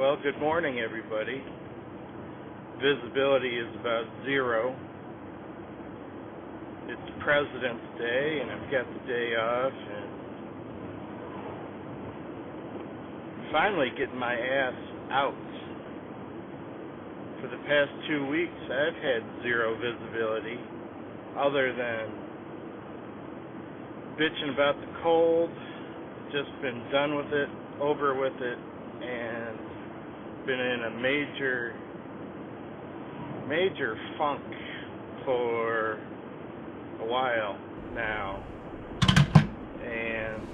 Well, good morning, everybody. Visibility is about 0. It's President's Day, and I've got the day off, and finally getting my ass out. For the past 2 weeks, I've had 0 visibility, other than bitching about the cold. Just been done with it, over with it, and been in a major funk for a while now, and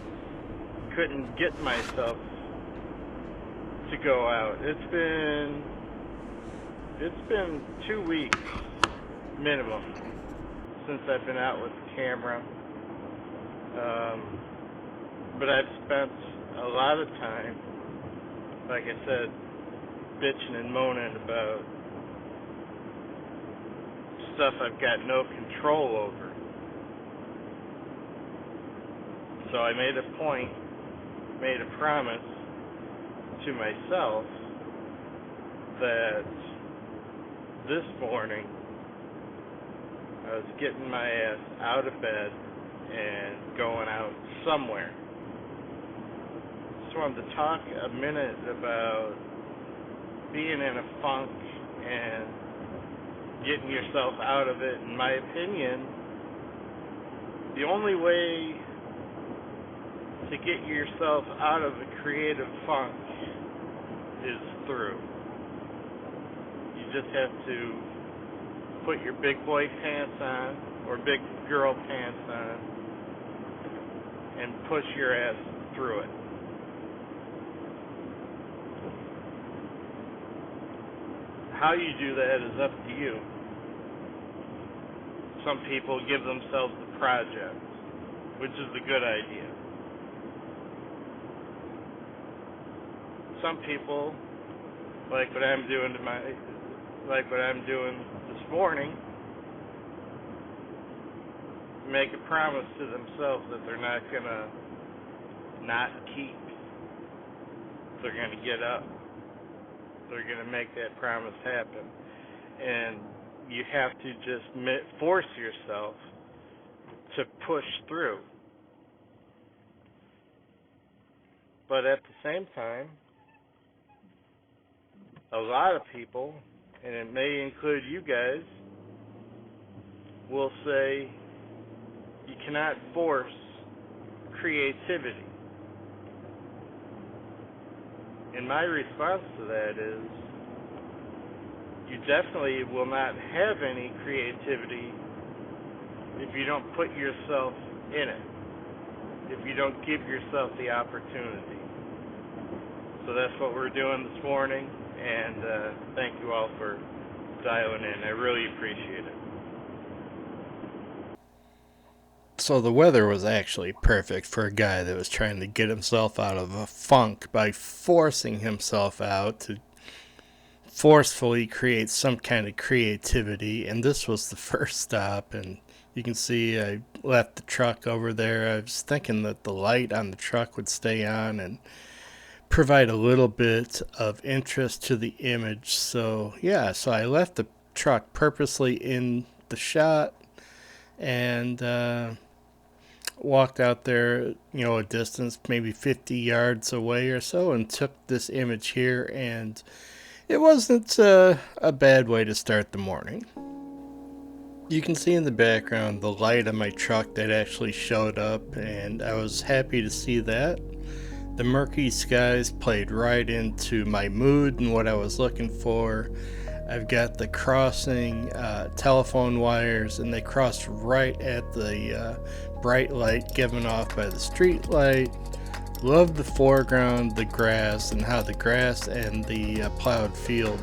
couldn't get myself to go out. It's been 2 weeks minimum since I've been out with the camera, but I've spent a lot of time, like I said, bitching and moaning about stuff I've got no control over. So I made a promise to myself that this morning I was getting my ass out of bed and going out somewhere. Just wanted to talk a minute about being in a funk and getting yourself out of it. In my opinion, the only way to get yourself out of a creative funk is through. You just have to put your big boy pants on, or big girl pants on, and push your ass through it. How you do that is up to you. Some people give themselves the project, which is a good idea. Some people, like what I'm doing this morning, make a promise to themselves that they're not gonna not keep. They're gonna get up. They're going to make that promise happen. And you have to just force yourself to push through. But at the same time, a lot of people, and it may include you guys, will say you cannot force creativity. And my response to that is, you definitely will not have any creativity if you don't put yourself in it, if you don't give yourself the opportunity. So that's what we're doing this morning, and thank you all for dialing in. I really appreciate it. So the weather was actually perfect for a guy that was trying to get himself out of a funk by forcing himself out to forcefully create some kind of creativity. And this was the first stop, and you can see I left the truck over there. I was thinking that the light on the truck would stay on and provide a little bit of interest to the image. So yeah, so I left the truck purposely in the shot and walked out there, a distance, maybe 50 yards away or so, and took this image here, and it wasn't a bad way to start the morning. You can see in the background the light on my truck that actually showed up, and I was happy to see that. The murky skies played right into my mood and what I was looking for. I've got the crossing telephone wires, and they crossed right at the bright light given off by the street light. Love the foreground, the grass, and how the grass and the plowed field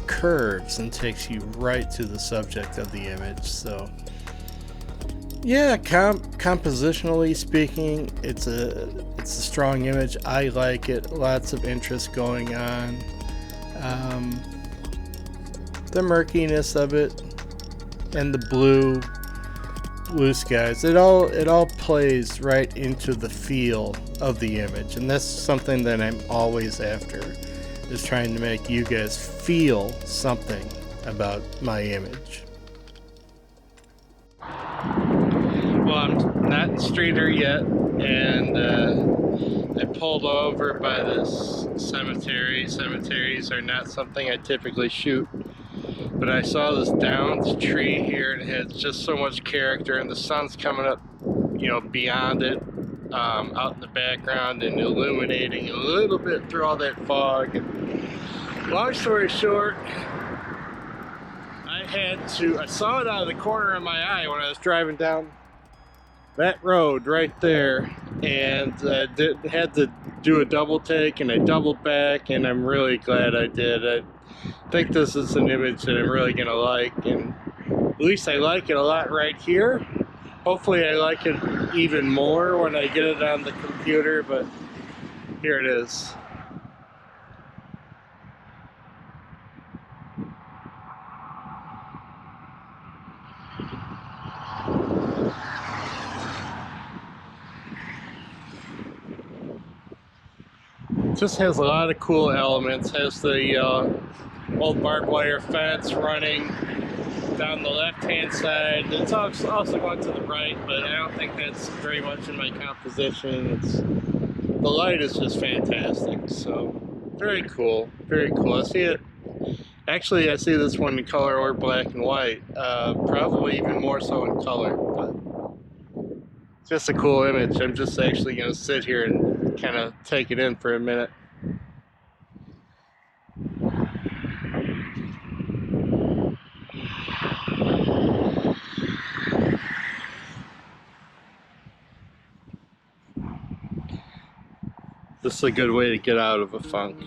curves and takes you right to the subject of the image. So yeah, compositionally speaking, it's a strong image. I like it. Lots of interest going on. The murkiness of it and the blue skies, it all plays right into the feel of the image, and that's something that I'm always after. is trying to make you guys feel something about my image. Well, I'm not in Streator yet, and I pulled over by this cemetery. Cemeteries are not something I typically shoot, but I saw this downed tree here, and it has just so much character, and the sun's coming up, you know, beyond it, out in the background, and illuminating a little bit through all that fog. And long story short, I saw it out of the corner of my eye when I was driving down that road right there, and had to do a double take, and I doubled back, and I'm really glad I did. I think this is an image that I'm really gonna like, and at least I like it a lot right here. Hopefully I like it even more when I get it on the computer, but here it is. Just has a lot of cool elements. Has the old barbed wire fence running down the left hand side. It's also going to the right, but I don't think that's very much in my composition. The light is just fantastic. So very cool, very cool. I see it. Actually, I see this one in color or black and white. Probably even more so in color, but it's just a cool image. I'm just actually going to sit here and kind of take it in for a minute. This is a good way to get out of a funk.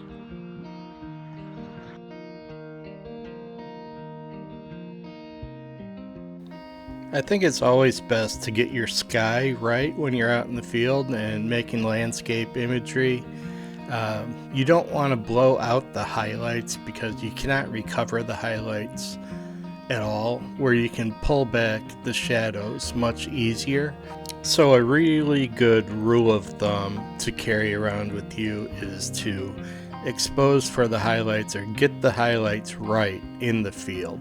I think it's always best to get your sky right when you're out in the field and making landscape imagery. You don't want to blow out the highlights because you cannot recover the highlights at all, where you can pull back the shadows much easier. So a really good rule of thumb to carry around with you is to expose for the highlights or get the highlights right in the field.